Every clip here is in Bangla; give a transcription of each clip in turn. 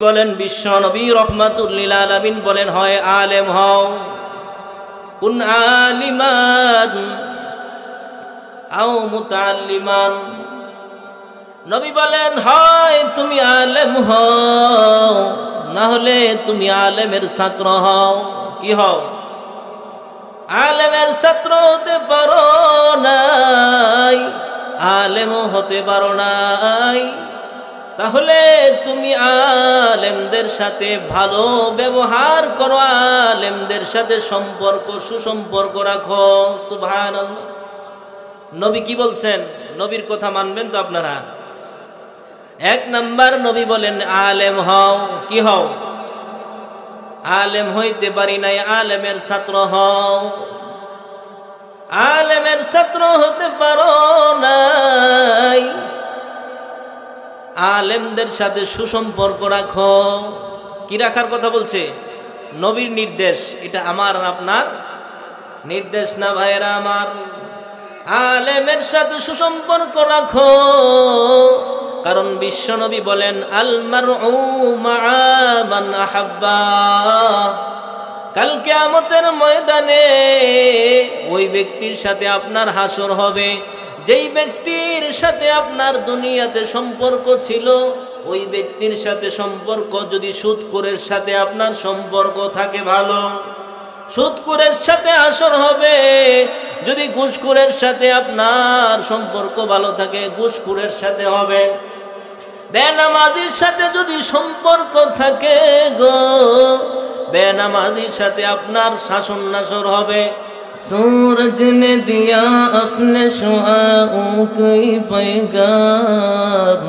বলেন বিশ্ব নবী রহমাতুল লিল আলামিন বলেন, হয় আলেম হও, কুন আলিমান আও মুতাআল্লিমান। নবী বলেন, হয় তুমি আলেম হও, না হলে তুমি আলেমের ছাত্র হও। কি হও? আলেমের ছাত্র হতে পারো নাই, আলেমও হতে পারো নাই, তাহলে তুমি আলেমদের সাথে ভালো ব্যবহার করো, আলেমদের সাথে সম্পর্ক সুসম্পর্ক রাখো। সুবহানাল্লাহ। নবী কি বলছেন? নবীর কথা মানবেন তো আপনারা? এক নাম্বার নবী বলেন আলেম হও। কি হও? আলেম হইতে পারি নাই, আলেমের ছাত্র হও। আলেমের ছাত্র হতে পারো নাই, আলেমদের সাথে সুসম্পর্ক রাখো। কি রাখার কথা বলছে? নবীর নির্দেশ, এটা আমার আপনার নির্দেশ না ভাইয়েরা আমার। আলেমের সাথে সুসম্পর্ক রাখো, কারণ বিশ্ব নবী বলেন আল মারউ মাআ মান আহাব্বা। কাল কিয়ামতের ময়দানে ওই ব্যক্তির সাথে আপনার হাসর হবে যেই ব্যক্তির সাথে আপনার দুনিয়াতে সম্পর্ক ছিল। ওই ব্যক্তির সাথে সম্পর্ক যদি সুদখোরের সাথে আপনার সম্পর্ক থাকে ভালো, সুদখোরের সাথে হাসর হবে। যদি ঘুষখোরের সাথে আপনার সম্পর্ক ভালো থাকে, ঘুষখোরের সাথে হবে। বেনামাজির সাথে যদি সম্পর্ক থাকে গো, বেনামাজির সাথে আপনার শাসন নাসর হবে। सूरज ने दिया अपने शुआओं की पैगाम,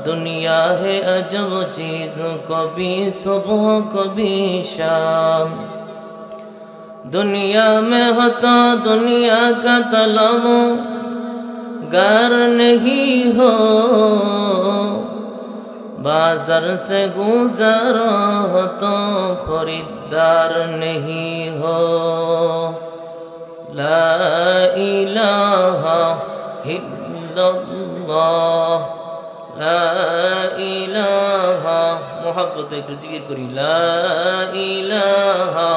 दुनिया है अजब चीज, कभी सुबह कभी शाम। दुनिया में होता दुनिया का तलब गार नहीं हो, बाजार से गुजारा हो तो खरीदार नहीं हो। ला इलाहा इल्लल्लाह, ला इलाहा, मोहब्बत একটু জিকির করি, লা ইলাহা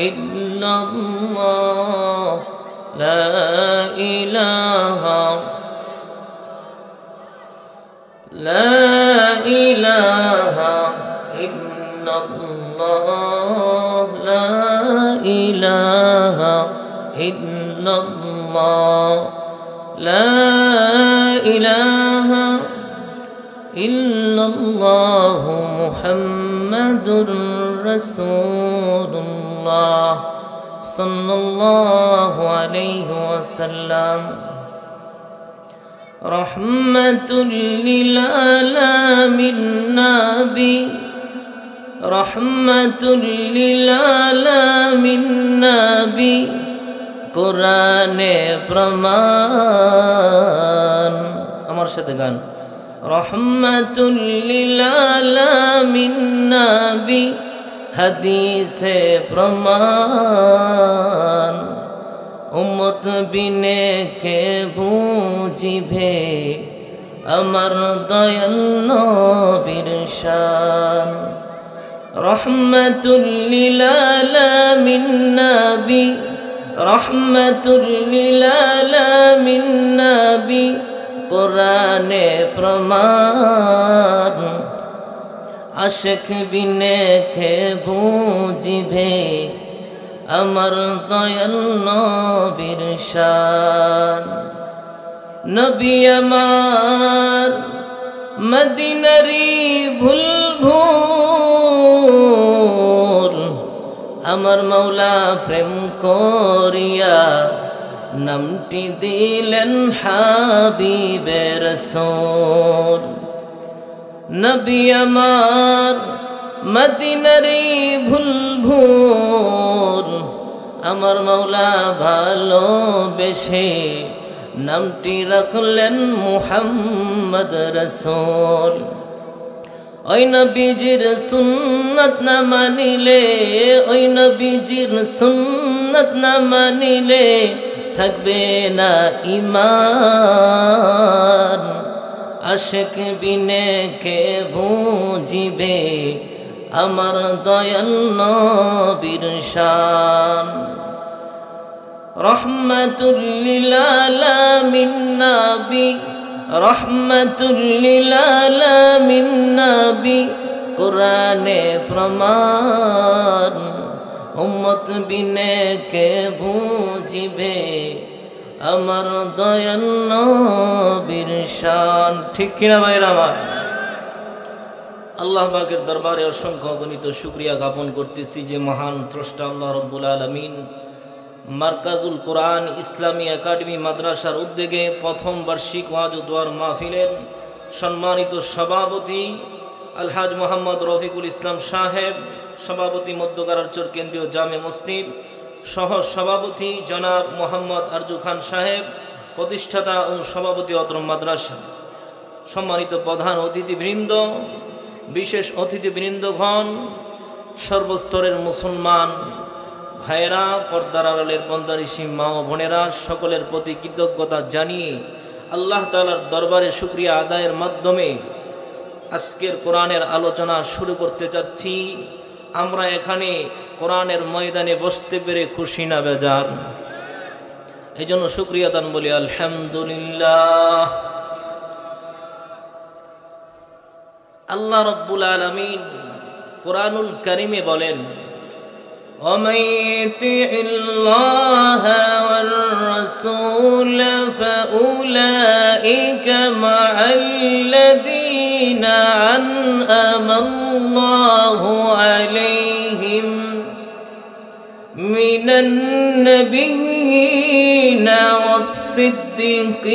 ইল্লাল্লাহ, লা ইলাহা, লা ইলাহা ইল্লাল্লাহ, লা ইলাহা ইল্লাল্লাহ, লা ইলাহা ইল্লাল্লাহ, মুহাম্মাদুর রাসূলুল্লাহ সাল্লাল্লাহু আলাইহি ওয়াসাল্লাম। রহমাতুল লিল আলামিন নবী, রহমাতুল লিল আলামিন নবী, কোরআনে প্রমাণ। আমার সাথে গান। রহমাতুল লিল আলামিন নবী, হাদিসে প্রমাণ। উম্মত বিনে কে বুঝিবে আমার দয়াল নবীর শান। রহমাতুল লিল আলামিন নবী, রহমাতুল লিল আলামিন নবী, কোরআনে প্রমাণ। আশিক বিনে কে বুঝিবে আমার দয়াল নবীর শান। নবী আমার মদিনারি ভুল, আমার মৌলা প্রেম করিয়া নামটি দিলেন হাবিবে রাসূল। নবী আমার মদিনারি ভুল, আমার মৌলা ভালোবেসে নামটি রাখলেন মুহাম্মদ রাসূল। ওই নবীজির সুন্নাত না মানিলে, ওই নবীজির সুন্নাত না মানিলে থাকবে না ঈমান। আশিক বিনে কে বুঝিবে আমার দয়াল নবীর শান। রহমাতুল লিল আলামিন নবী, রহমাতুল লিল আলামিন নবী, কোরআনে প্রমাণ উম্মত বিনে কে বুঝিবে আমার দয়াল নবীর শান। ঠিক কিনা ভাইরা আমার? আল্লাহ পাকের দরবারে অসংখ্য অগণিত শুকরিয়া জ্ঞাপন করতেছি যে মহান স্রষ্টা আল্লাহ রব্বুল আলামিন মার্কাজুল কোরআন ইসলামী একাডেমি মাদ্রাসার উদ্যোগে প্রথম বার্ষিক ওয়াজ ও দোয়ার মাহফিলের সম্মানিত সভাপতি আলহাজ মোহাম্মদ রফিকুল ইসলাম সাহেব, সভাপতি মধ্যকারারচর কেন্দ্রীয় জামে মসজিদ, সহ সভাপতি জনাব মোহাম্মদ আরজু খান সাহেব, প্রতিষ্ঠাতা ও সভাপতি অত্র মাদ্রাসা, সম্মানিত প্রধান অতিথিবৃন্দ, বিশেষ অতিথিবৃন্দগণ, সর্বস্তরের মুসলমান ভাইয়েরা, পর্দার আড়ালের পর্দানিশী মা ও বোনেরা, সকলের প্রতি কৃতজ্ঞতা জানিয়ে আল্লাহ তাআলার দরবারে শুকরিয়া আদায়ের মাধ্যমে আজকের কোরআনের আলোচনা শুরু করতে চাচ্ছি। আমরা এখানে কোরআনের ময়দানে বসতে পেরে খুশি না বেজার? এই জন্য শুকরিয়া দান বলি আলহামদুলিল্লাহ। আল্লাহ রব্বুল আলামিন কোরআনুল কারীমে বলেন, ومن يطع الله والرسول فأولئك مع الذين أنعم الله عليهم من النبيين والصديقين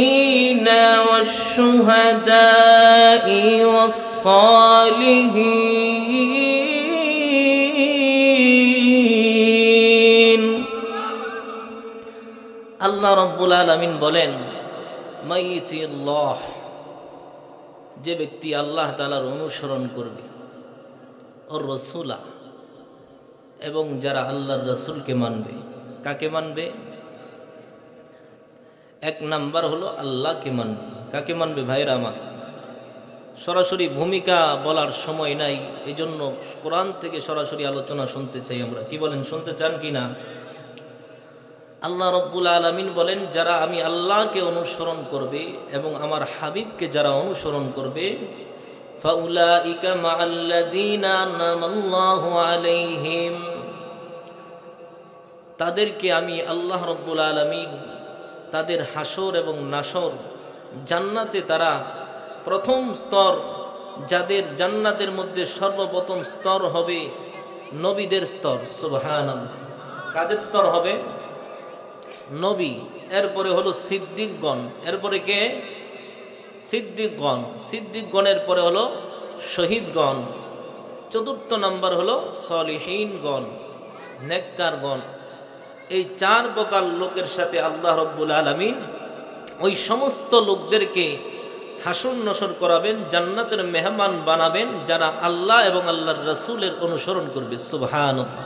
والشهداء والصالحين। আল্লাহ রব্বুল আলামিন বলেন, মাইয়িতিল্লাহ, যে ব্যক্তি আল্লাহ তাআলার অনুসরণ করবে, ওর রসুলা, এবং যারা আল্লাহর রসুলকে মানবে। কাকে মানবে? এক নাম্বার হলো আল্লাহকে মানবে। কাকে মানবে ভাইরা আমার? সরাসরি ভূমিকা বলার সময় নাই, এই জন্য কোরআন থেকে সরাসরি আলোচনা শুনতে চাই আমরা। কি বলেন, শুনতে চান কি না? আল্লাহ রব্বুল আলামিন বলেন, যারা আমি আল্লাহকে অনুসরণ করবে এবং আমার হাবিবকে যারা অনুসরণ করবে, ফাউলাইকা মাআল্লাযীনা আনআমাল্লাহু আলাইহিম, তাদেরকে আমি আল্লাহ রব্বুল আলামিন তাদের হাসর এবং নাসর জান্নাতে, তারা প্রথম স্তর, যাদের জান্নাতের মধ্যে সর্বপ্রথম স্তর হবে নবীদের স্তর। সুবহানাল্লাহ। কাদের স্তর হবে? নবী। এরপরে হলো সিদ্দিকগণ। এরপরে কে? সিদ্দিকগণ। সিদ্দিকগণের পরে হলো শহীদগণ। চতুর্থ নাম্বার হলো সলিহিনগণ, নেককারগণ। এই চার প্রকার লোকের সাথে আল্লাহ রব্বুল আলামিন ওই সমস্ত লোকদেরকে হাসর নসর করাবেন, জান্নাতের মেহমান বানাবেন, যারা আল্লাহ এবং আল্লাহর রাসূলের অনুসরণ করবে। সুবহানাল্লাহ।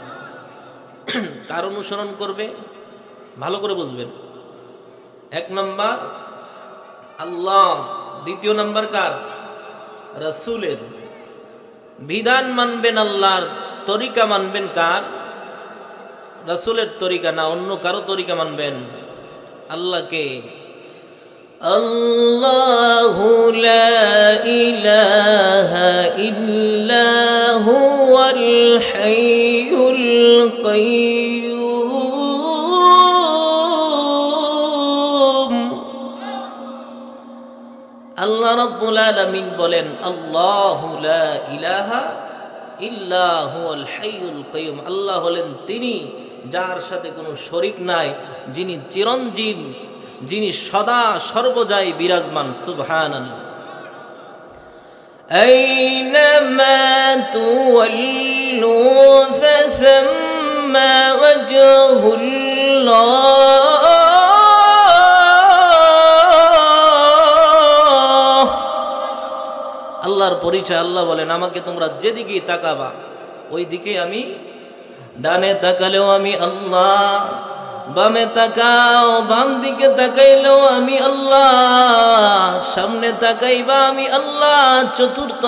কার অনুসরণ করবে? ভালো করে বুঝবেন। এক নাম্বার আল্লাহ, দ্বিতীয় নাম্বার কার? রাসূলের। বিধান মানবেন আল্লাহর, তরিকা মানবেন কার? রাসূলের তরিকা না, অন্য কারো তরিকা মানবেন? আল্লাহকে। আল্লাহু লা ইলাহা ইল্লা হুয়াল হাইয়ুল কাইয়্যুম। আল্লাহ রাব্বুল আলামিন বলেন, আল্লাহু লা ইলাহা ইল্লা হুয়াল হাইয়ুল কাইয়্যুম। আল্লাহ হলেন তিনি যার সাথে কোনো শরীক নাই, যিনি চিরঞ্জীব, যিনি সদা সর্বদাই বিরাজমান। সুবহানাল্লাহ। আইনামা তুওয়াল্লু ফাসাম্মা ওয়াজহুল্লাহ। আল্লাহর পরিচয়। আল্লাহ বলেন, আমাকে তোমরা যেদিকে তাকাবা ওই দিকে আমি, ডানে তাকালেও আমি আল্লাহ, বামে তাকাও, বাম দিকে তাকাইলেও আমি আল্লাহ, সামনে তাকাইবা আমি আল্লাহ, চতুর্থ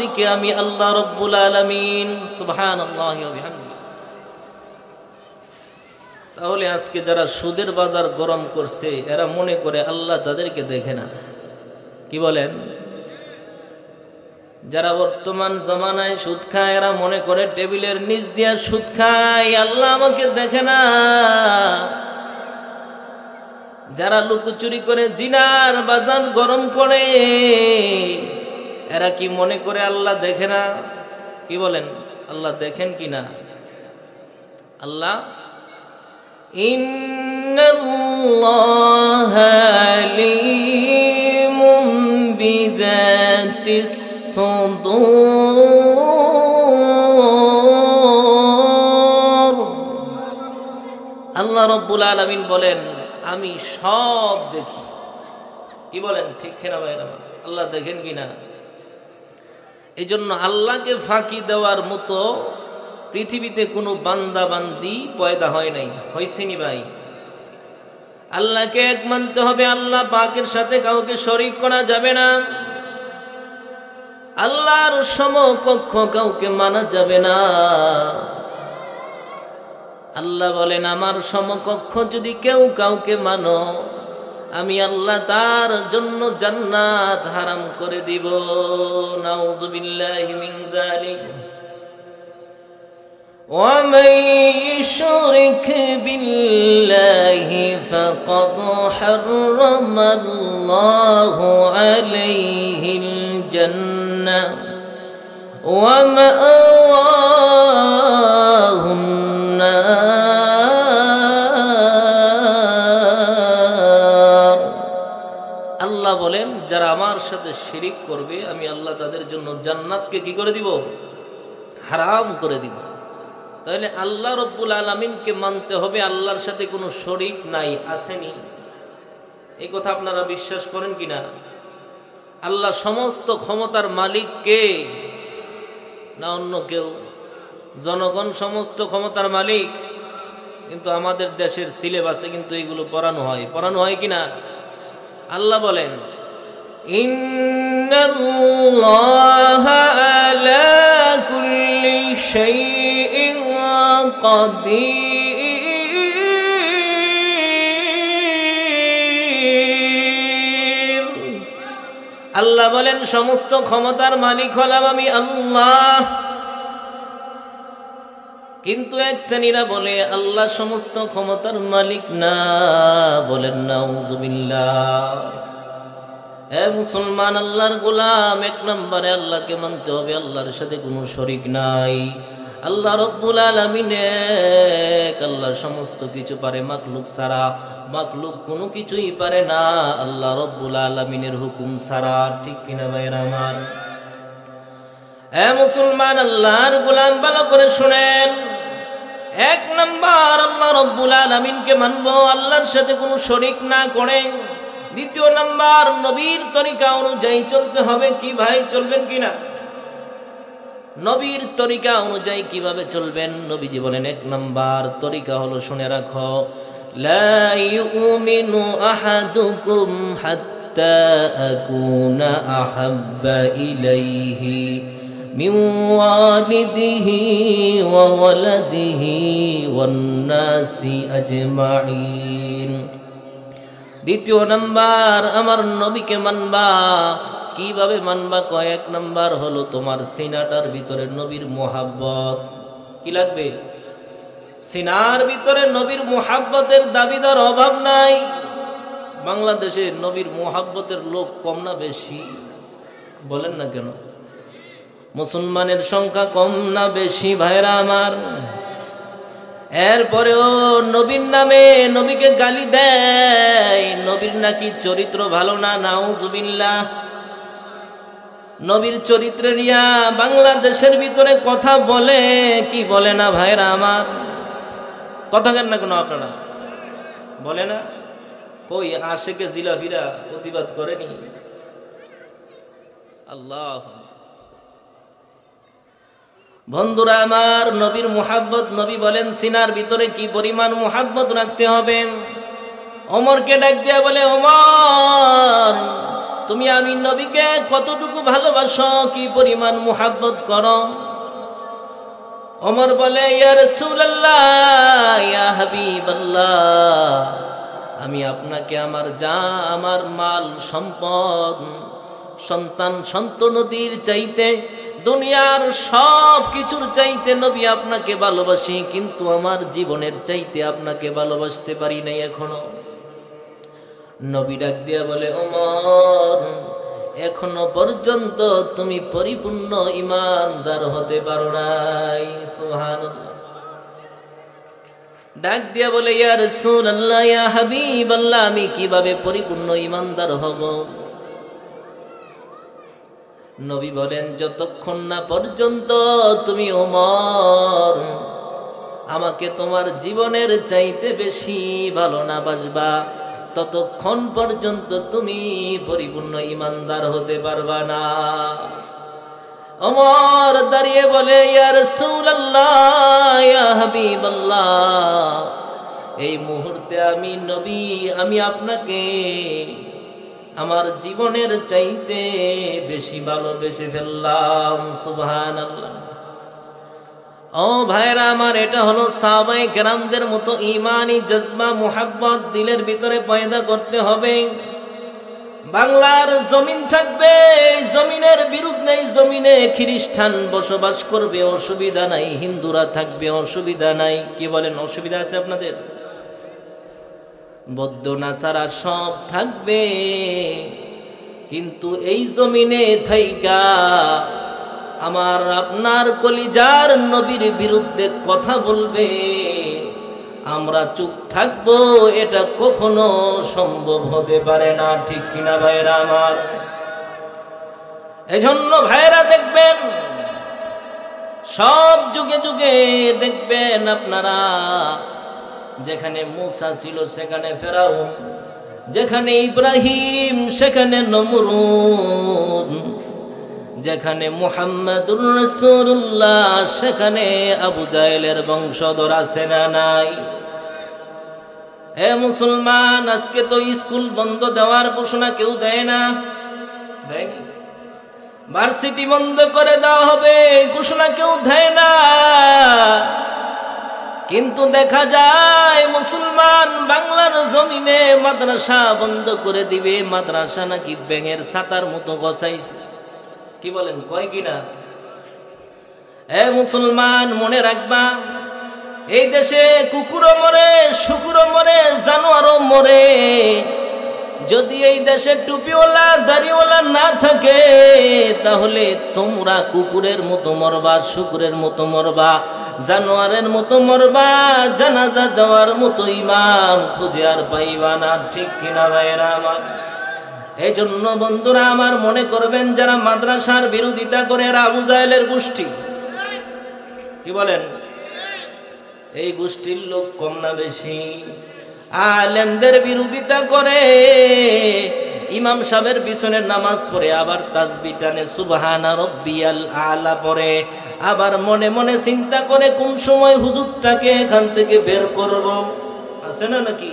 দিকে আমি আল্লাহ রব্বুল আলামিন। সুবহানাল্লাহি ওয়া বিহামদিহি। তাহলে আজকে যারা সুদের বাজার গরম করছে এরা মনে করে আল্লাহ তাদেরকে দেখে না। কি বলেন? যারা বর্তমান জমানায় সুদ খায় এরা মনে করে টেবিলের নিচ দিয়া সুদ খায়, আল্লাহ আমাকে দেখে না। যারা লুকোচুরি করে জিনার বাজার গরম করে এরা কি মনে করে আল্লাহ দেখে না? কি বলেন? আল্লাহ দেখেন কি না? আল্লাহ ইন্নাল্লাহা আলিমুম বিযাতিস সুদূর। আল্লাহ রব্বুল আলামিন বলেন আমি সব দেখি। কি বলেন? ঠিক না ভাইরা? আল্লাহ দেখেন কিনা? এই জন্য আল্লাহকে ফাঁকি দেওয়ার মতো পৃথিবীতে কোনো বান্দা বান্দি পয়দা হয় নাই। হয়েছেনি ভাই? আল্লাহকে এক মানতে হবে, আল্লাহ পাকের সাথে কাউকে শরীক করা যাবে না। আল্লাহর সমকক্ষ কাউকে মানা যাবে না। আল্লাহ বলেন আমার সমকক্ষ যদি কেউ কাউকে মানো আমি আল্লাহ তার জন্য জান্নাত হারাম করে দিব। নাউযুবিল্লাহি মিন যালিক। ومن يشرك بالله فقد حرم الله عليه الجنة ومأواه النار। আল্লাহ বলেন যারা আমার সাথে শিরিক করবে আমি আল্লাহ তাদের জন্য জান্নাতকে কি করে দিব? হারাম করে দিব। তাহলে আল্লাহ রব্বুল আলামিনকে মানতে হবে, আল্লাহর সাথে কোনো শরীক নাই। আসেনি? এই কথা আপনারা বিশ্বাস করেন কিনা? আল্লাহ সমস্ত ক্ষমতার মালিক কে? না অন্য কেউ? জনগণ সমস্ত ক্ষমতার মালিক, কিন্তু আমাদের দেশের সিলেবাসে কিন্তু এগুলো পড়ানো হয় কিনা? আল্লাহ বলেন ইন্নাল্লাহা আলা কুল্লি শাইইন কাদির। আল্লাহ বলেন সমস্ত ক্ষমতার মালিক হলাম আমি আল্লাহ। কিন্তু এক শ্রেণীরা বলে আল্লাহ সমস্ত ক্ষমতার মালিক না। বলেন নাউযুবিল্লাহ। হে মুসলমান, আল্লাহর গোলাম, এক নম্বরে আল্লাহকে মানতে হবে, আল্লাহর সাথে কোনো শরীক নাই। আল্লাহ রব্বুল আলামিন এক, আল্লাহ সমস্ত কিছু পারে মাখলুক ছাড়া। মাখলুক কোনো কিছুই পারে না আল্লাহ রব্বুল আলামিনের হুকুম ছাড়া। ঠিক কিনা ভাইরা আমার? হে মুসলমান, আল্লাহর গোলাম, ভালো করে শুনেন। এক নাম্বার আল্লাহ রব্বুল আলামিনকে মানবো, আল্লাহর সাথে কোনো শরীক না করে। দ্বিতীয় নাম্বার নবীর তরিকা অনুযায়ী চলতে হবে। কি ভাই, চলবেন কিনা? নবীর তরিকা অনুযায়ী কিভাবে চলবেন? নবীজি বলেন এক নাম্বার তরিকা হলো, শুনে রাখো, লা ইউমিনু আহাদুকুম হাত্তা আকুনা আহাব্বা ইলাইহি মিন ওয়ালিদিহি ওয়া ওয়ালাদিহি ওয়ান নাসি আজমাইন। দ্বিতীয় নাম্বার আমার নবীকে মানবা। কিভাবে মানবা? কয়েক নাম্বার হলো তোমার সিনাটার ভিতরে নবীর মোহাব্বত। কি লাগবে? সিনার ভিতরে নবীর মোহাব্বতের দাবিদার অভাব নাই। বাংলাদেশে নবীর মোহাব্বতের লোক কম না বেশি? বলেন না কেন? মুসলমানের সংখ্যা কম না বেশি ভাইরা আমার? এরপরেও নবীর নামে নবীকে গালি দেয়। নবীর নাকি চরিত্র ভালো না। নাউযুবিল্লাহ। নবীর চরিত্র নিয়া বাংলাদেশের ভিতরে কথা বলে। কি বলে না ভাইরা আমার? কথা কেন না কেন আপনারা? বলে না? কই আশেকে জিলাফিরা প্রতিবাদ করেনি? আল্লাহ বন্ধুরা আমার, নবীর মুহাব্বত, নবী বলেন সিনার ভিতরে কি পরিমাণ মুহাব্বত রাখতে হবে। ওমরকে ডাক দিয়া বলে, ওমর তুমি আমি নবীকে কতটুকু ভালোবাসো, কি পরিমাণ মুহাব্বত করো? ওমর বলে, ইয়া রাসূলুল্লাহ, ইয়া হাবিবাল্লাহ, আমি আপনাকে আমার আমার মাল সম্পদ, সন্তান সন্ততির চাইতে, দুনিয়ার সব কিছুর চাইতে নবী আপনাকে ভালোবাসি, কিন্তু আমার জীবনের চাইতে আপনাকে ভালোবাসতে পারি নাই এখনো। নবী ডাক দিয়া বলে, ওমর এখনো পর্যন্ত তুমি পরিপূর্ণ ঈমানদার হতে পারো নাই। সুবহানাল্লাহ। ডাক দিয়া বলে, ইয়া রাসূলুল্লাহ, ইয়া হাবিবাল্লাহ, আমি কিভাবে পরিপূর্ণ ঈমানদার হব? নবী বলেন, যতক্ষণ না পর্যন্ত তুমি ওমর আমাকে তোমার জীবনের চাইতে বেশি ভালো না বাসবা, ততক্ষণ পর্যন্ত তুমি পরিপূর্ণ ঈমানদার হতে পারবা না। ওমর দাঁড়িয়ে বলে, ইয়া রাসূলুল্লাহ, ইয়া হাবিবাল্লাহ, এই মুহূর্তে আমি নবী, আমি আপনাকে আমার জীবনের চাইতে বেশি ভালোবেসে ফেললাম। সুবহানাল্লাহ। ও ভাইরা আমার, এটা হলো সাহাবায়ে কেরামদের মতো ঈমানি জজবা, মুহাব্বত দিলের ভিতরে পয়দা করতে হবে। বাংলার জমিন থাকবে, জমিনের বিরুদ্ধে, জমিনে খ্রিস্টান বসবাস করবে, অসুবিধা নাই, হিন্দুরা থাকবে, অসুবিধা নাই। কি বলেন, অসুবিধা আছে আপনাদের? বৌদ্ধ নাসারা সব থাকবে, কিন্তু এই জমিনে থাইকা আমার আপনার কলিজার নবীর বিরুদ্ধে কথা বলবে, আমরা চুপ থাকবো, এটা কখনো সম্ভব হতে পারে না। ঠিক কিনা ভাইরা আমার? এজন্য ভাইরা দেখবেন, সব যুগে যুগে দেখবেন আপনারা, যেখানে মূসা ছিল সেখানে ফেরাউন, যেখানে ইব্রাহিম সেখানে নমরুদ, যেখানে মুহাম্মাদুর রাসূলুল্লাহ সেখানে আবু জাহেলের বংশধর আছে না নাই? হে মুসলমান, আজকে তো স্কুল বন্ধ দেওয়ার ঘোষণা কেউ দেয় না, দেয়নি। ভার্সিটি বন্ধ করে দেওয়া হবে ঘোষণা কেউ দেয় না, কিন্তু দেখা যায় মুসলমান বাংলার জমিনে মাদ্রাসা বন্ধ করে দিবে। মাদ্রাসা নাকি ব্যাঙের ছাতার মতো গছাইছে। কি বলেন, কয় কিনা? এ মুসলমান, মনে রাখবা, এই দেশে কুকুরও মরে, শুকুরও মরে, জানোয়ারও মরে। যদি এই দেশে টুপিওয়ালা দাড়িওয়ালা না থাকে, তাহলে তোমরা কুকুরের মতো মরবা, শুকুরের মতো মরবা, জানোয়ারের মতো মরবা, জানাজা দেওয়ার মতো ইমাম খুঁজে আর পাইবা না। ঠিক কিনা ভাইরা আমার? এই জন্য বন্ধুরা আমার, মনে করবেন যারা মাদ্রাসার বিরোধিতা করে এরা আবু জাহেলের গোষ্ঠী। কি বলেন? এই গোষ্ঠীর লোক কম না বেশি? আলেমদের বিরোধিতা করে, ইমাম সাহেবের পিছনে নামাজ পড়ে, আবার তাসবিহ টানে, সুবহানা রাব্বিয়াল আলা পড়ে, আবার মনে মনে চিন্তা করে কোন সময় হুজুরটাকে এখান থেকে বের করব। আছে না নাকি?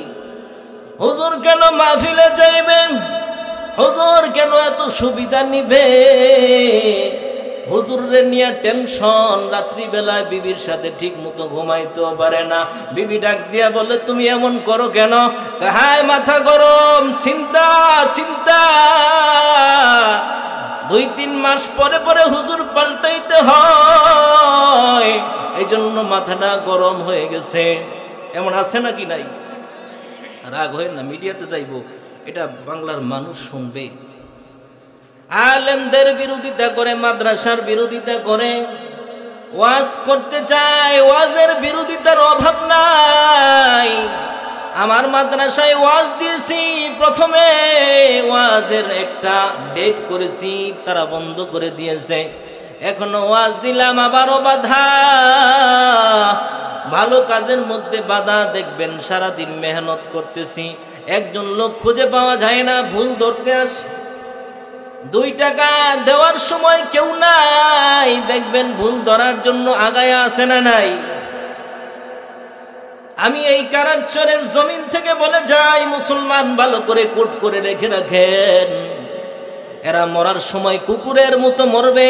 হুজুর কেন মাহফিলে যাইবেন? হুজুর কেন এত সুবিধা নিবে? হুজুরের নিয়ে টেনশন, রাত্রিবেলায় বিবির সাথে ঠিক মতো ঘুমাইতেও পারে না। বিবি ডাক দিয়া বলে, তুমি এমন করো কেন? হায় মাথা গরম, চিন্তা চিন্তা, 2-3 মাস পরে পরে হুজুর পাল্টাইতে হয়, এই জন্য মাথাটা গরম হয়ে গেছে। এমন আছে নাকি নাই? রাগ হয় না, মিডিয়াতে যাইব, এটা বাংলার মানুষ শুনবে। আলেমদের বিরোধিতা করে, মাদ্রাসার বিরোধিতা করে, ওয়াজ করতে চায়, ওয়াজের বিরোধিতার অভাব নাই। আমার মাদ্রাসায় ওয়াজ দিয়েছি, প্রথমে ওয়াজের একটা ডেট করেছি, তারা বন্ধ করে দিয়েছে। এখনো ওয়াজ দিলাম, আবারও বাধা। ভালো কাজের মধ্যে বাধা। দেখবেন সারাদিন মেহনত করতেছি, একজন লোক খুঁজে পাওয়া যায় না, ভুল ধরতে আসে। 2 টাকা দেওয়ার সময় কেউ নাই, দেখবেন ভুল ধরার জন্য আগায় আসে না নাই। আমি এই কারাচরের জমিন থেকে বলে যাই, মুসলমান ভালো করে কোট করে রেখে রাখেন, এরা মরার সময় কুকুরের মতো মরবে।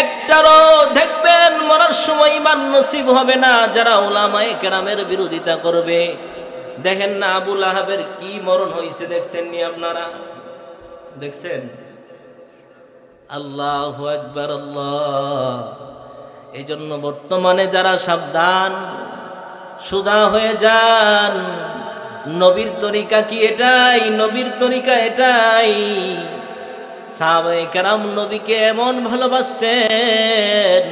একটারও দেখবেন মরার সময় ইমান নসিব হবে না যারা উলামায়ে কেরামের বিরোধিতা করবে। দেখেন না আবু লাহাবের কি মরণ হয়েছে, দেখছেন নি আপনারা? দেখছেন? আল্লাহু আকবার, আল্লাহ। এই জন্য বর্তমানে যারা সাবধান, সোজা হয়ে যান। নবীর তরিকা কি এটাই? নবীর তরিকা এটাই। সাহাবায়ে কেরাম নবীকে এমন ভালোবাসতেন,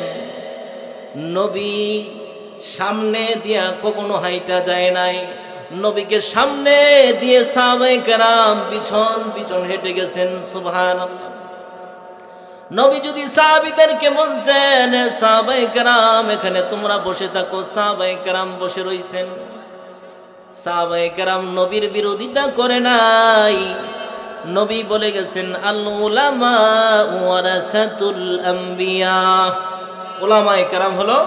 নবী সামনে দিয়া কখনো হাইটা যায় নাই। নবীকে সামনে দিয়ে সাহাবায়ে কেরাম পিছন পিছন হেঁটে গেছেন। সুবহানাল্লাহ। নবী যদি সাহাবীদেরকে বলছেন, সাহাবায়ে কেরাম এখানে তোমরা বসে থাকো, সাহাবায়ে কেরাম বসে রইছেন। সাহাবায়ে কেরাম নবীর বিরোধিতা করে নাই। নবী বলে গেছেন, আল উলামা ওয়ারাসাতুল আম্বিয়া। উলামায়ে কেরাম হলো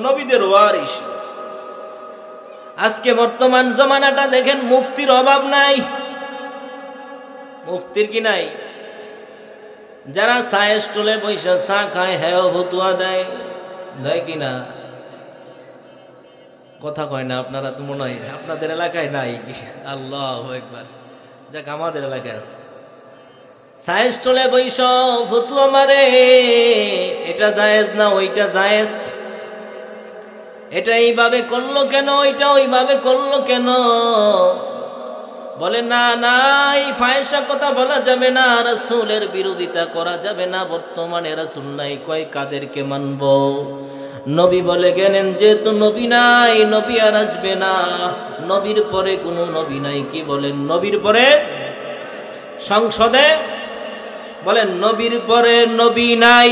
নবীদের ওয়ারিস। আজকে বর্তমান জমানাটা দেখেন, মুফতির অভাব নাই। মুফতির কি নাই? যারা চায়ের স্টলে বৈশা চা খায়, হ্যাঁ ফতুয়া দেয়, দেয় কিনা? কথা কয় না আপনারা, তো মনে হয় আপনাদের এলাকায় নাই। আল্লাহু আকবার। যাক, আমাদের এলাকায় আছে। চায়ের স্টলে বৈশা ফতুয়া মারে, এটা জায়েজ না ওইটা জায়েজ, এটা এইভাবে করলো কেন, ওইটা ওইভাবে করলো কেন। বলে না না, এই ফায়সা কথা বলা যাবে না, রাসূলের বিরোধিতা করা যাবে না। বর্তমানে রাসূল নাই, কয় কাদেরকে মানব? নবী বলে গেলেন, যেহেতু নবী নাই, নবী আর আসবে না, নবীর পরে কোনো নবী নাই। কি বলেন? নবীর পরে সংসদে বলেন, নবীর পরে নবী নাই,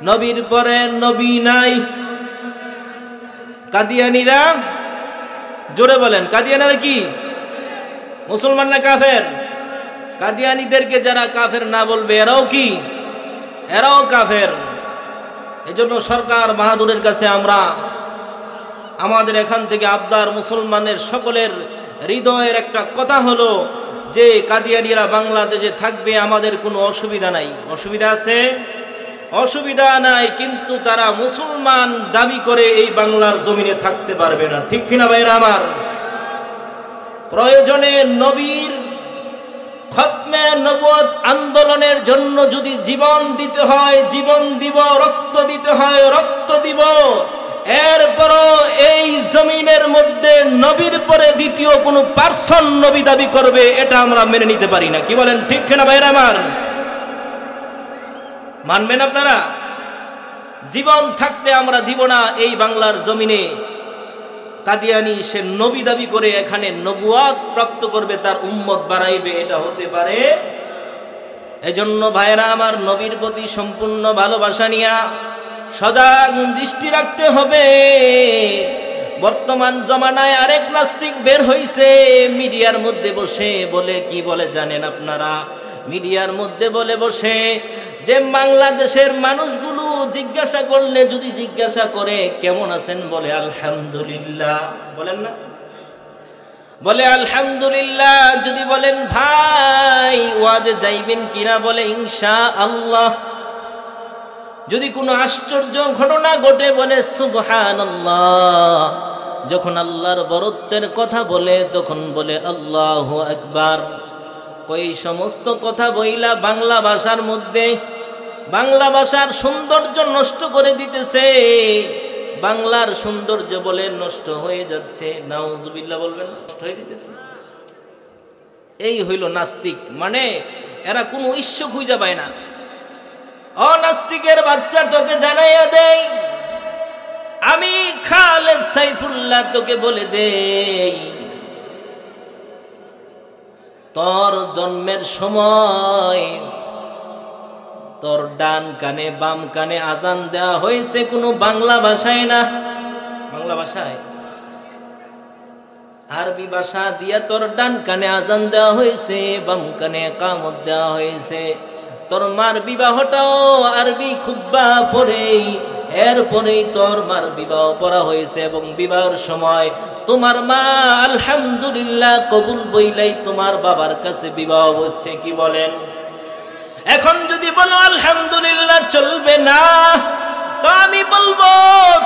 নবীর পরে নবী নাই। কাদিয়ানীরা জোরে বলেন, কাদিয়ানীরা কি মুসলমান না কাফের? কাদিয়ানীদেরকে যারা কাফের না বলবে, এরাও কি? এরাও কাফের। এজন্য সরকার বাহাদুরের কাছে আমরা আমাদের এখান থেকে আবদার, মুসলমানের সকলের হৃদয়ের একটা কথা হলো যে কাদিয়ানীরা বাংলাদেশে থাকবে, আমাদের কোনো অসুবিধা নাই। অসুবিধা আছে? অসুবিধা নাই, কিন্তু তারা মুসলমান দাবি করে এই বাংলার জমিনে থাকতে পারবে না। ঠিক কিনা ভাইরা আমার? প্রয়োজনে নবীর খতমে নবুয়ত আন্দোলনের জন্য যদি জীবন দিতে হয় জীবন দিব, রক্ত দিতে হয় রক্ত দিব। এরপরও এই জমিনের মধ্যে নবীর পরে দ্বিতীয় কোনো পার্সন নবী দাবি করবে, এটা আমরা মেনে নিতে পারি না। কি বলেন? ঠিক কিনা ভাইরা আমার? মানবেন আপনারা? জীবন থাকতে আমরা দিব না এই বাংলার জমিনে কাদিয়ানী সে নবী দাবি করে এখানে নবুয়াত প্রাপ্ত করবে, তার উম্মত বাড়াইবে, এটা হতে পারে? এজন্য ভাইরা আমার, নবীর প্রতি সম্পূর্ণ ভালোবাসা নিয়া সজাগ দৃষ্টি রাখতে হবে। বর্তমান জমানায় আরেক নাস্তিক বের হইছে, মিডিয়ার মধ্যে বসে বলে, কি বলে জানেন আপনারা? মিডিয়ার মধ্যে বলে বসে যে বাংলাদেশের মানুষগুলো জিজ্ঞাসা করলে, যদি জিজ্ঞাসা করে কেমন আছেন, বলে আলহামদুলিল্লাহ। বলেন না? বলে আলহামদুলিল্লাহ। যদি বলেন ভাই ওয়াজে যাইবেন কিনা, বলে ইনশাআল্লাহ। যদি কোনো আশ্চর্য ঘটনা ঘটে, বলে সুবহানাল্লাহ। যখন আল্লাহর বরত্বের কথা বলে, তখন বলে আল্লাহু আকবার। ওই সমস্ত কথা বইলা বাংলা ভাষার মধ্যে বাংলা ভাষার সৌন্দর্য নষ্ট করে দিতেছে। বাংলার সৌন্দর্য বলে নষ্ট হয়ে যাচ্ছে। নাউজুবিল্লাহ বলবেন, নষ্ট হয়ে দিতেছে। এই হইল নাস্তিক, মানে এরা কোনো ঈশ্বর খুঁজে পায় না। অনাস্তিকের বাচ্চা তোকে জানাইয়া দেই, আমি খালেদ সাইফুল্লাহ তোকে বলে দেই, তোর জন্মের সময় তোর ডান কানে বাম কানে আজান দেওয়া হয়েছে কোনো বাংলা ভাষায় না। বাংলা ভাষায় আরবি ভাষা দিয়া তোর ডান কানে আজান দেওয়া হয়েছে, বাম কানে ইকামত দেওয়া হয়েছে। তোর মার বিবাহটাও আরবি খুতবা পড়েই, এরপরেই তোর মার বিবাহ পড়া হয়েছে এবং বিবাহের সময় তোমার মা আলহামদুলিল্লাহ কবুল বইলাই তোমার বাবার কাছে বিবাহ হচ্ছে। কি বলেন? এখন যদি বলো আলহামদুলিল্লাহ চলবে না, তো আমি বলবো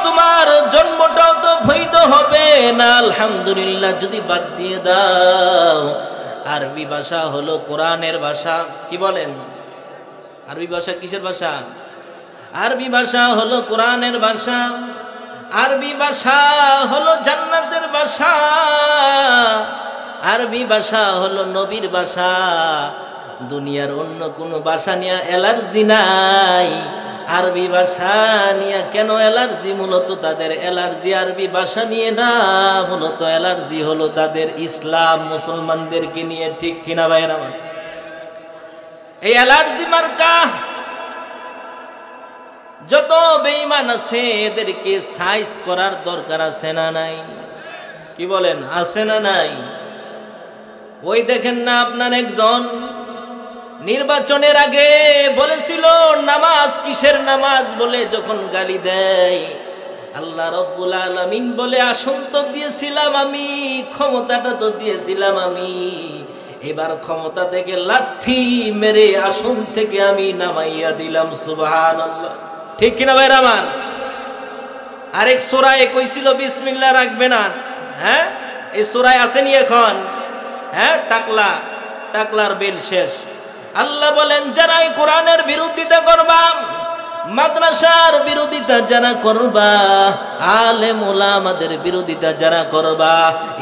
তোমার জন্মটাও তো বৈধ হবে না। আলহামদুলিল্লাহ যদি বাদ দিয়ে দাও, আরবি ভাষা হলো কোরআনের ভাষা। কি বলেন? আরবি ভাষা কিসের ভাষা? আরবি ভাষা হলো কোরআনের ভাষা। আরবি ভাষা হলো জান্নাতের ভাষা। আরবি ভাষা হলো নবীর ভাষা। দুনিয়ার অন্য কোনো ভাষা নিয়ে অ্যালার্জি নাই, আরবি ভাষা নিয়ে কেন অ্যালার্জি? মূলত তাদের অ্যালার্জি আরবি ভাষা নিয়ে না, মূলত অ্যালার্জি হলো তাদের ইসলাম মুসলমানদেরকে নিয়ে। ঠিক কিনা ভাইরা? এই অ্যালার্জি মার্কা যত বেঈমান আছে এদেরকে সাইজ করার দরকার আছে না নাই? কি বলেন, আছে না নাই? ওই দেখেন না আপনার একজন নির্বাচনের আগে বলেছিল নামাজ কিসের নামাজ বলে যখন গালি দেয়, আল্লাহ রব্বুল আলামিন বলে আসন তো দিয়েছিলাম আমি, ক্ষমতাটা তো দিয়েছিলাম আমি, এবার ক্ষমতা থেকে লাঠি মেরে আসন থেকে আমি নামাইয়া দিলাম। সুবহানাল্লাহ। ঠিক কিনা ভাইরা আমার? আরেক সূরায় কইছিল বিসমিল্লাহ রাখবে না। হ্যাঁ, এই সূরায় আসেনি এখন? হ্যাঁ, টাকলার বেল শেষ। আল্লাহ বলেন যারা এই কোরআনের বিরোধিতা করবা, মাদ্রাসার বিরোধিতা যারা করবা, আলেম ওলামাদের বিরোধিতা যারা করবা,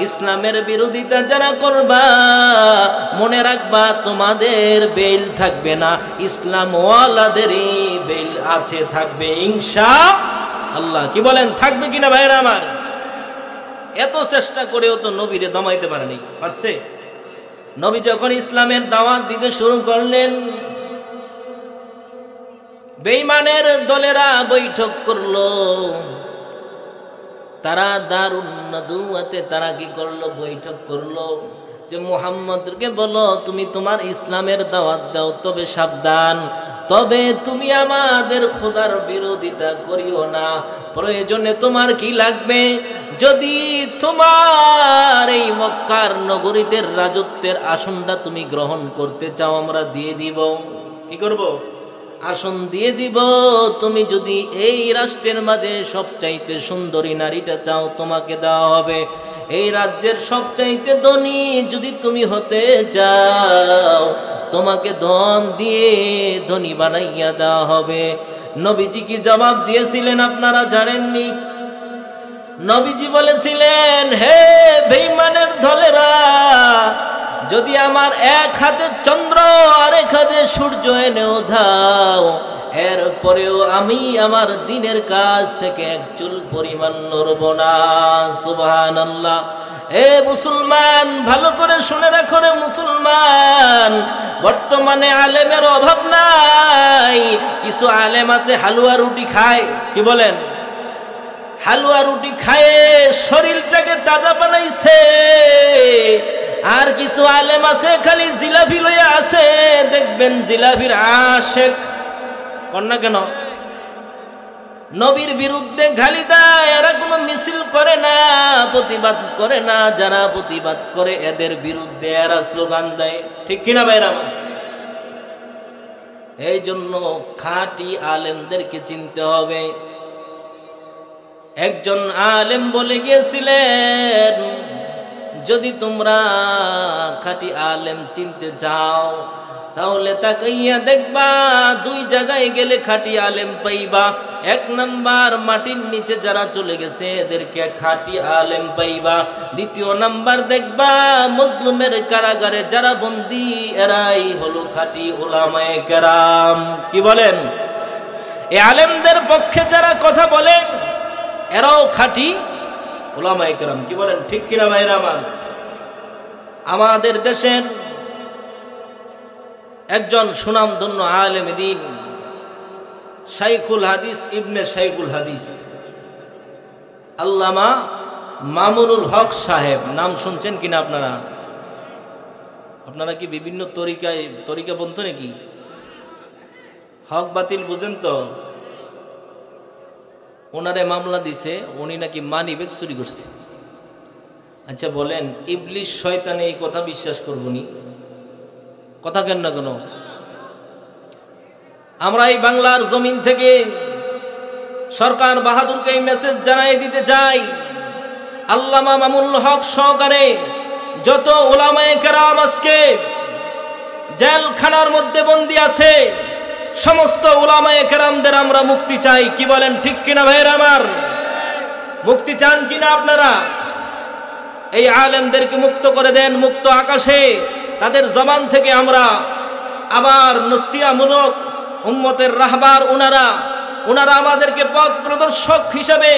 ইসলামের বিরোধিতা যারা করবা, মনে রাখবা তোমাদের বেল থাকবে না, ইসলাম ওয়ালাদেরই বেল আছে, থাকবে ইনশাআল্লাহ। কি বলেন, থাকবে কিনা ভাইরা আমার? এত চেষ্টা করেও তো নবীরে দমাইতে পারেনি। পারছে? নবী যখন ইসলামের দাওয়াত দিতে শুরু করলেন, বেঈমানের দলেরা বৈঠক করলো। তারা দারুন নাদুয়াতে তারা কি করলো? বৈঠক করলো যে মুহাম্মদকে বলো তুমি তোমার ইসলামের দাওয়াত দাও, তবে সাবধান, তবে তুমি আমাদের খোদার বিরোধিতা করিও না। প্রয়োজনে তোমার কি লাগবে? যদি তোমার এই মক্কার নগরীদের রাজত্বের আসনটা তুমি গ্রহণ করতে চাও, আমরা দিয়ে দিব। কি করব? আসন দিয়ে দিব। তুমি যদি এই রাষ্ট্রের মাঝে সবচাইতে সুন্দরী নারীটা চাও, তোমাকে দেওয়া হবে। এই রাজ্যের সবচাইতে ধনী যদি তুমি হতে যাও, তোমাকে ধন দিয়ে ধনী বানাইয়া দেওয়া হবে। নবীজি কি জবাব দিয়েছিলেন আপনারা জানেননি? নবীজি বলেছিলেন, হে বেঈমানের দলেরা, যদি আমার এক হাতে চন্দ্র আর এক হাতে সূর্য এনেও দাও, এরপরেও আমি আমার দিনের কাজ থেকে এক চুল পরিমাণ নড়ব না। সুবহানাল্লাহ। এ মুসলমান, ভালো করে শুনে রাখো রে মুসলমান, বর্তমানে আলেমের অভাব নাই। কিছু আলেম আছে হালুয়া রুটি খায়। কি বলেন? হালুয়া রুটি খায় শরীরটাকে তাজা বানাইছে। আর কিছু আলেম আছে খালি জিলাপি লইয়া আছে, দেখবেন জিলাপির আশেক। কন্যা কেন? নবীর বিরুদ্ধে গালি দেয়, এরা কোনো মিছিল করে না, প্রতিবাদ করে না। যারা প্রতিবাদ করে এদের বিরুদ্ধে এরা স্লোগান দেয়। ঠিক কিনা ভাইরা? এই জন্য খাঁটি আলেমদেরকে চিনতে হবে। একজন আলেম বলে গিয়েছিলেন, যদি তোমরা খাঁটি আলেম চিনতে চাও, তাহলে তাকাইয়া দেখবা দুই জায়গায় গেলে খাঁটি আলেম পাইবা। এক নাম্বার, মাটির নিচে যারা চলে গেছে এদেরকে খাঁটি আলেম পাইবা। দ্বিতীয় নাম্বার, দেখবা মজলুমের কারাগারে যারা বন্দী, এরাই হলো খাঁটি উলামায়ে কেরাম। কি বলেন? এই আলেমদের পক্ষে যারা কথা বলেন, এরাও খাঁটি উলামায়ে কেরাম। কি বলেন? ঠিক কিনা ভাইরা আমার? আমাদের দেশের একজন সুনামধন্য আলেম দ্বীন, শাইখুল হাদিস ইবনে শাইখুল হাদিস আল্লামা মামুনুল হক সাহেব, নাম শুনছেন কিনা আপনারা? আপনারা কি বিভিন্ন তরিকা বলতো নাকি? হক বাতিল বুঝেন তো? ওনারে মামলা দিছে, উনি নাকি মানি ব্যাগ চুরি করছে। আচ্ছা বলেন, ইবলিশ শয়তানে এই কথা বিশ্বাস করবনি? কথা কেন না কেন? আমরা এই বাংলার জমিন থেকে সরকার বাহাদুরকে এই মেসেজ জানাই দিতে চাই, আল্লামা মামুনুল হক সহকারে যত উলামায়ে কেরাম আজকে জেলখানার মধ্যে বন্দী আছে, সমস্ত উলামায়ে কেরামদের আমরা মুক্তি চাই। কি বলেন, ঠিক কিনা ভাইরা আমার? মুক্তি চান কিনা আপনারা? এই আলেমদেরকে মুক্ত করে দেন, মুক্ত আকাশে তাদের জবান থেকে আমরা আবার নসিহামূলক উম্মতের রাহবার ওনারা আমাদেরকে পথ প্রদর্শক হিসাবে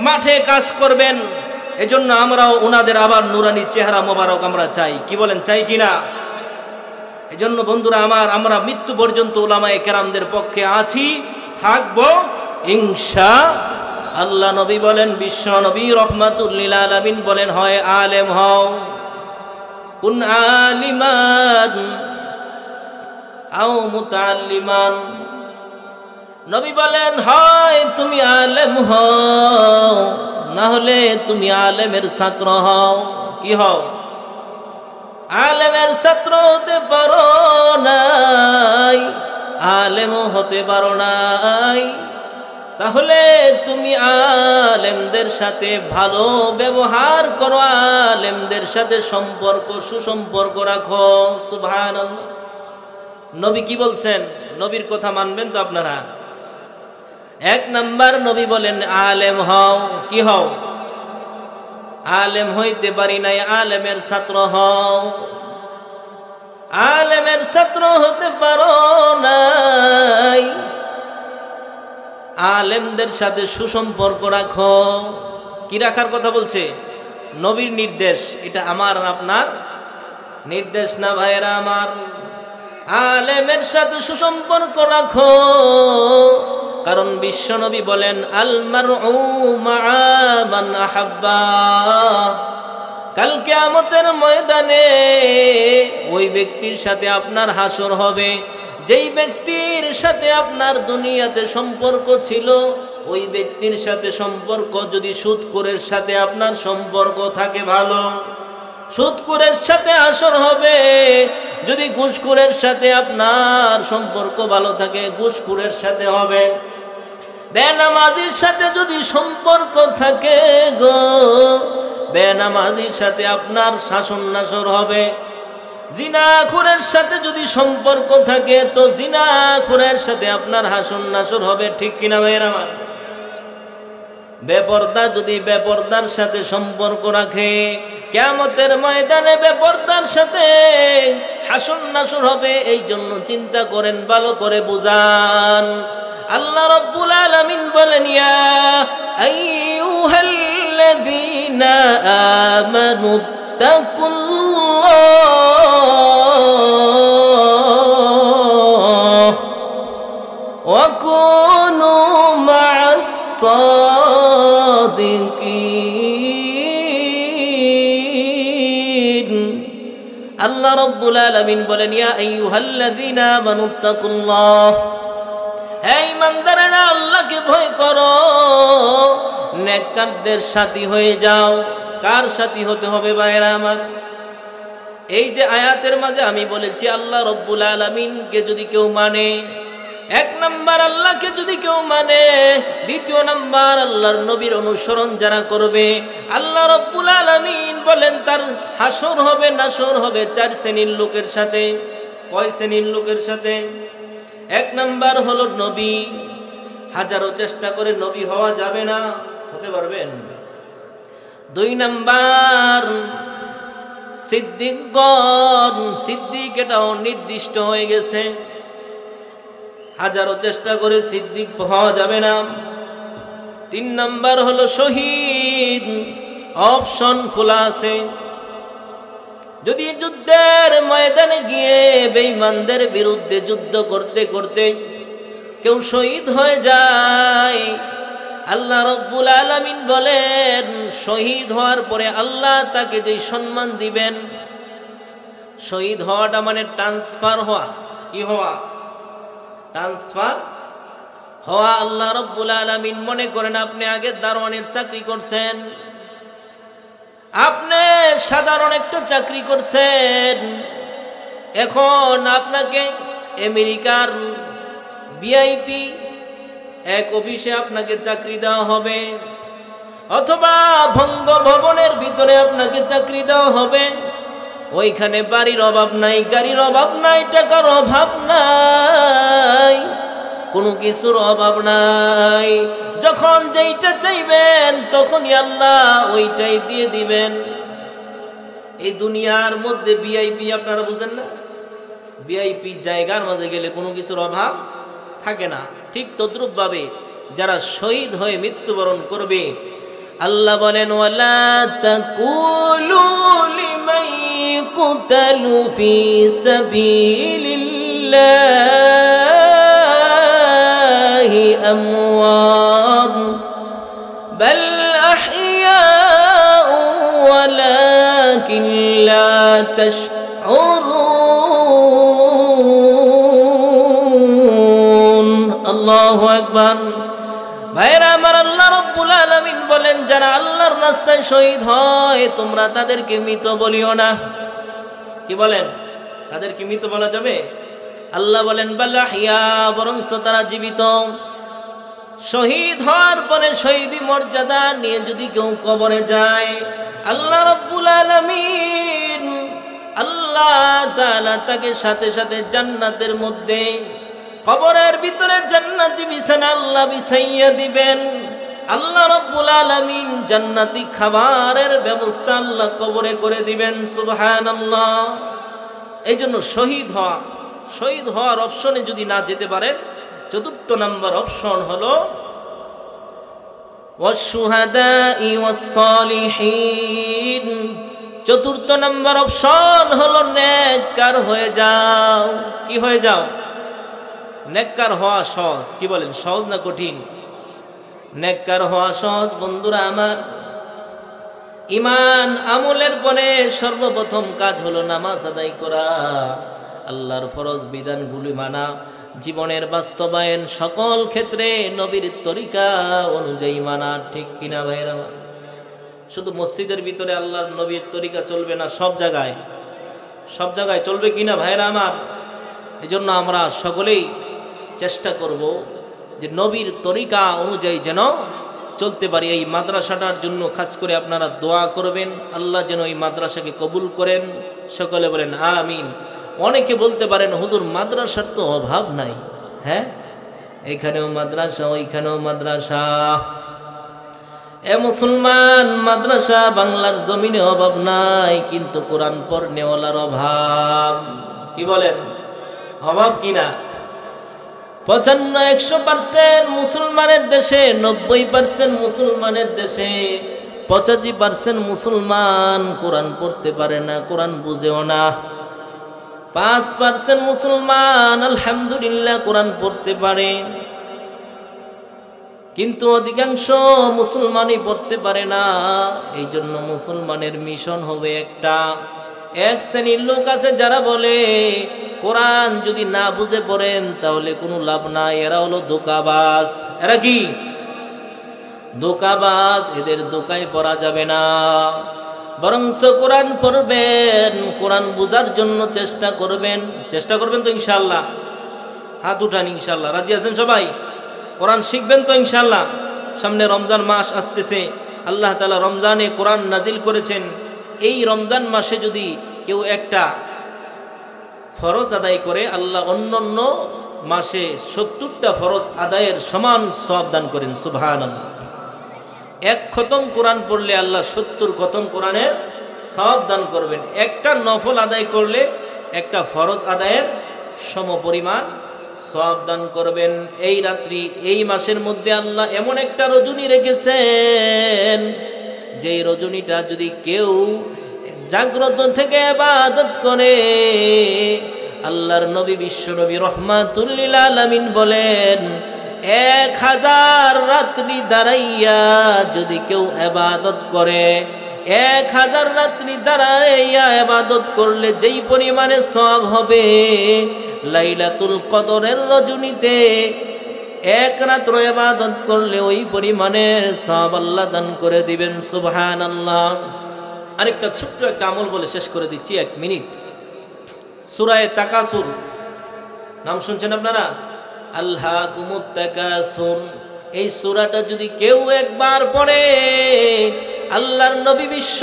মাঠে কাজ করবেন। এজন্য আমরাও ওনাদের আবার নুরানি চেহারা মোবারক আমরা চাই। কি বলেন, চাই কিনা? এজন্য বন্ধুরা আমার, আমরা মৃত্যু পর্যন্ত উলামায়ে কেরামদের পক্ষে আছি, থাকবো ইনশাআল্লাহ। নবী বলেন, বিশ্ব নবী রহমাতুল লিল আলামিন বলেন, হয় আলেম হও, কুন আলিমান আও মুতাআল্লিমান। নবী বলেন, হয় তুমি আলেম হও, না হলে তুমি আলেমের ছাত্র হও। কি হও? আলেমের ছাত্র হতে পারো নাই, আলেমও হতে পারো নাই, তাহলে তুমি আলেমদের সাথে ভালো ব্যবহার করো, আলেমদের সাথে সুসম্পর্ক রাখো। সুবহানাল্লাহ। নবী কি বলছেন? নবীর কথা মানবেন তো আপনারা? এক নাম্বার, নবী বলেন আলেম হও। কি হও? আলেম হইতে পারি নাই, আলেমের ছাত্র হও। আলেমের ছাত্র হতে পারো নাই, আলেমদের সাথে সুসম্পর্ক রাখো। কি রাখার কথা বলছে? নবীর নির্দেশ, এটা আমার আপনার নির্দেশ না ভাইরা আমার। আলেমের সাথে সুসম্পর্ক রাখো, কারণ বিশ্ব নবী বলেন, আল মারউ মাআ মান আহাব্বা। কাল কিয়ামতের ময়দানে ওই ব্যক্তির সাথে আপনার হাসর হবে, যেই ব্যক্তির সাথে আপনার দুনিয়াতে সম্পর্ক ছিল, ওই ব্যক্তির সাথে সম্পর্ক যদি সুদখোরের সাথে আপনার সম্পর্ক থাকে ভালো, সুদখোরের সাথে হাসর হবে। যদি ঘুষখোরের সাথে আপনার সম্পর্ক ভালো থাকে, ঘুষখোরের সাথে হবে। বেনামাজির সাথে যদি সম্পর্ক থাকে গো, বেনামাজির সাথে আপনার শাসন নাসর হবে। জিনাখোরের সাথে যদি সম্পর্ক থাকে, তো জিনাখোরের সাথে আপনার হাসন নাসর হবে। ঠিক কিনা ভাইয়ের আমার? বেপরদা যদি বেপরদার সাথে সম্পর্ক রাখে, কিয়ামতের ময়দানে বেপরদার সাথে হাসন নাসর হবে। এই জন্য চিন্তা করেন, ভালো করে বুঝান। আল্লাহ রাব্বুল আলামিন বলেন, ইয়া আইয়ুহাল্লাযীনা আমানু তাকুল্লাহ ওয়া কুনু মা'আস সাদিকিন। আল্লাহ রাব্বুল আলামিন বলেন, ইয়া আইয়ুহাল্লাযীনা আমানু তাকুল্লাহ, হে ঈমানদারেরা আল্লাহকে ভয় করো, নেককারদের সাথী হয়ে যাও। কার সাথী হতে হবে ভাইরা আমার? এই যে আয়াতের মাঝে আমি বলেছি, আল্লাহ রাব্বুল আলামিনকে যদি কেউ মানে, এক নাম্বার আল্লাহকে যদি কেউ মানে, দ্বিতীয় নাম্বার আল্লাহর নবীর অনুসরণ যারা করবে, আল্লাহ রাব্বুল আলামিন বলেন তার হাসর হবে, নাসর হবে 4 শ্রেণীর লোকের সাথে। কয় শ্রেণীর লোকের সাথে? এক নাম্বার হলো নবী। হাজারো চেষ্টা করে নবী হওয়া যাবে না, হতে পারবেন। 2 নাম্বার সিদ্দিকগণ, সিদ্দিক এটাও নির্দিষ্ট হয়ে গেছে, হাজারো চেষ্টা করে সিদ্দিক হওয়া যাবে না। 3 নাম্বার হলো শহীদ, অপশন খোলা আছে। যদি যুদ্ধের ময়দানে গিয়ে বেঈমানদের বিরুদ্ধে যুদ্ধ করতে করতে কেউ শহীদ হয়ে যায়, আল্লাহ রব্বুল আলামিন বলেন শহীদ হওয়ার পরে আল্লাহ তাকে যে সম্মান দিবেন, শহীদ হওয়াটা মানে ট্রান্সফার হওয়া। কি হওয়া? ট্রান্সফার হওয়া। আল্লাহ রব্বুল আলামিন মনে করেন আপনি আগে দারোয়ানের চাকরি করছেন, আপনি সাধারণ একটা চাকরি করছেন, এখন আপনাকে আমেরিকার ভিআইপি এক অফিসে আপনাকে চাকরি দেওয়া হবে, অথবা বঙ্গভবনের ভিতরে আপনাকে চাকরি দেওয়া হবে। ওইখানে বাড়ির অভাব নাই, গাড়ির অভাব নাই, টাকার অভাব নাই, কোনো কিছুর অভাব নাই। যখন যেইটা চাইবেন তখনই আল্লাহ ওইটাই দিয়ে দিবেন। এই দুনিয়ার মধ্যে ভিআইপি আপনারা বুঝেন না, ভিআইপি জায়গার মাঝে গেলে কোনো কিছুর অভাব থাকে না। ঠিক তদ্রুপ ভাবে যারা শহীদ হয়ে মৃত্যুবরণ করবে, আল্লাহ বলেন ওয়ালা তাকুলু লিমান ইকুতালু ফি সাবিলিল্লাহি আমওয়াত বাল আহইয়াউ ওয়ালাকিন লা তাশউরুন। আল্লাহু আকবার। ভাইরা আমার, আল্লাহ রব্বুল আলামিন বলেন যারা আল্লাহর রাস্তায় শহীদ হয় তোমরা তাদেরকে মৃত বলিও না। কি বলেন? তাদেরকে মৃত বলা যাবে? আল্লাহ বলেন বাল আহইয়া, বরং তারা জীবিত। শহীদ হওয়ার পরে শহীদি মর্যাদা নিয়ে যদি কেউ কবরে যায়, আল্লাহ রব্বুল আলামিন আল্লাহ তাআলা তাকে সাথে সাথে জান্নাতের মধ্যে, কবরের ভিতরে জান্নাতি বিছানা আল্লাহ বিছাইয়া দিবেন। আল্লাহ রব্বুল আলামিন জান্নাতি খাবারের ব্যবস্থা আল্লাহ কবরে করে দিবেন। সুবহানাল্লাহ। এই জন্য শহীদ হওয়ার অপশনে যদি না যেতে পারেন, চতুর্থ নাম্বার অপশন হলো ওয়াসশুহাদাই ওয়াসসালিহিন। চতুর্থ নাম্বার অপশন হলো নেককার হয়ে যাও। কি হয়ে যাও? নেককার হওয়া সহজ। কি বলেন, সহজ না কঠিন? নেককার হওয়া সহজ। বন্ধুরা আমার, ঈমান আমলের পরে সর্বপ্রথম কাজ হলো নামাজ আদায় করা, আল্লাহর ফরজ বিধানগুলি মানা, জীবনের বাস্তবায়ন সকল ক্ষেত্রে নবীর তরিকা অনুযায়ী মানা। ঠিক কিনা ভাইরা? শুধু মসজিদের ভিতরে আল্লাহর নবীর তরিকা চলবে না, সব জায়গায় চলবে কিনা ভাইরা আমার? এই জন্য আমরা সকলেই চেষ্টা করব যে নবীর তরিকা অনুযায়ী যেন চলতে পারি। এই মাদ্রাসাটার জন্য খাস করে আপনারা দোয়া করবেন, আল্লাহ যেন এই মাদ্রাসাকে কবুল করেন। সকলে বলেন আমিন। অনেকে বলতে পারেন হুজুর মাদ্রাসার তো অভাব নাই। হ্যাঁ, এখানেও মাদ্রাসা, ওইখানেও মাদ্রাসা। এ মুসলমান, মাদ্রাসা বাংলার জমিনে অভাব নাই, কিন্তু কোরআন পড়নেওয়ালার অভাব। কি বলেন, অভাব কিনা? 95-100% মুসলমানের দেশে, 90% মুসলমানের দেশে 85% মুসলমান কোরআন পড়তে পারে না, কোরআন বুঝেও না। 5% মুসলমান আলহামদুলিল্লাহ কোরআন পড়তে পারে, কিন্তু অধিকাংশ মুসলমানই পড়তে পারে না। এই জন্য মুসলমানের মিশন হবে একটা। এক শ্রেণীর লোক আছে যারা বলে কোরআন যদি না বুঝে পড়েন তাহলে কোনো লাভ নাই, এরা হলো ধোঁকাবাজ। এরা কি? ধোঁকাবাজ। এদের ধোঁকায় পড়া যাবে না, বরঞ্চ কোরআন পড়বেন, কোরআন বুঝার জন্য চেষ্টা করবেন তো ইনশাআল্লাহ? হাত উঠান ইনশাআল্লাহ। রাজি আছেন সবাই? কোরআন শিখবেন তো ইনশাআল্লাহ? সামনে রমজান মাস আসতেছে, আল্লাহ তাআলা রমজানে কোরআন নাজিল করেছেন। এই রমজান মাসে যদি কেউ একটা ফরজ আদায় করে, আল্লাহ অন্যান্য মাসে 70টা ফরজ আদায়ের সমান সওয়াব দান করেন। সুবহানাল্লাহ। এক খতম কোরআন পড়লে আল্লাহ 70 খতম কোরআনের সওয়াব দান করবেন। একটা নফল আদায় করলে একটা ফরজ আদায়ের সমপরিমাণ সওয়াব দান করবেন। এই রাত্রি, এই মাসের মধ্যে আল্লাহ এমন একটা রজনী রেখেছেন, যেই রজনীটা যদি কেউ জাগ্রত থেকে ইবাদত করে, আল্লাহর নবী বিশ্ব নবী রহমাতুল লিল আলামিন বলেন 1000 রাত্রি দাঁড়াইয়া যদি কেউ ইবাদত করে, 1000 রাত্রি দাঁড়াইয়া ইবাদত করলে যেই পরিমাণে সওয়াব হবে, লাইলাতুল কদরের রজনীতে 1 রাত্র ইবাদত করলে ওই পরিমাণে সওয়াব আল্লাহ দান করে দিবেন। সুবহানাল্লাহ। আরেকটা ছোট্ট একটা আমল বলে শেষ করে দিচ্ছি, 1 মিনিট। সূরা তাকাসুর নাম শুনছেন আপনারা? আলহাকুমুত তাকাসুর। এই সূরাটা যদি কেউ একবার পড়ে, আল্লাহর নবী বিশ্ব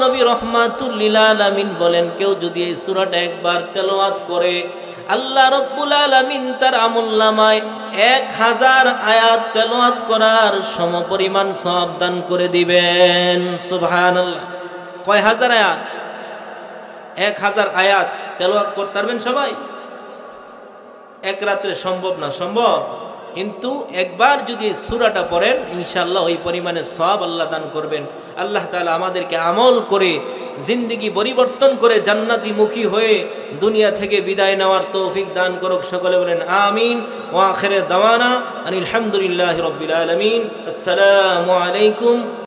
নবী রহমাতুল লিল আলামিন বলেন, কেউ যদি এই সূরাটা একবার তেলাওয়াত করে, আল্লাহ রাব্বুল আলামিন তার আমলনামায় 1000 আয়াত তেলাওয়াত করার সমপরিমাণ সওয়াব দান করে দিবেন। সুবহানাল্লাহ। কয় হাজার আয়াত? 1000 আয়াত তেলাওয়াত করতে পারবেন সবাই? এক রাত্রে সম্ভব না? সম্ভব। কিন্তু একবার যদি সূরাটা পড়েন, ইনশাআল্লাহ ওই পরিমাণে সওয়াব আল্লাহ দান করবেন। আল্লাহ তাআলা আমাদেরকে আমল করে জিন্দেগি পরিবর্তন করে জান্নাতি মুখী হয়ে দুনিয়া থেকে বিদায় নেওয়ার তৌফিক দান করুক। সকলে বলেন আমিন। ওয়া আখিরে দাওয়ানা আনিল হামদুলিল্লাহি রাব্বিল আলামিন। আসসালামু আলাইকুম।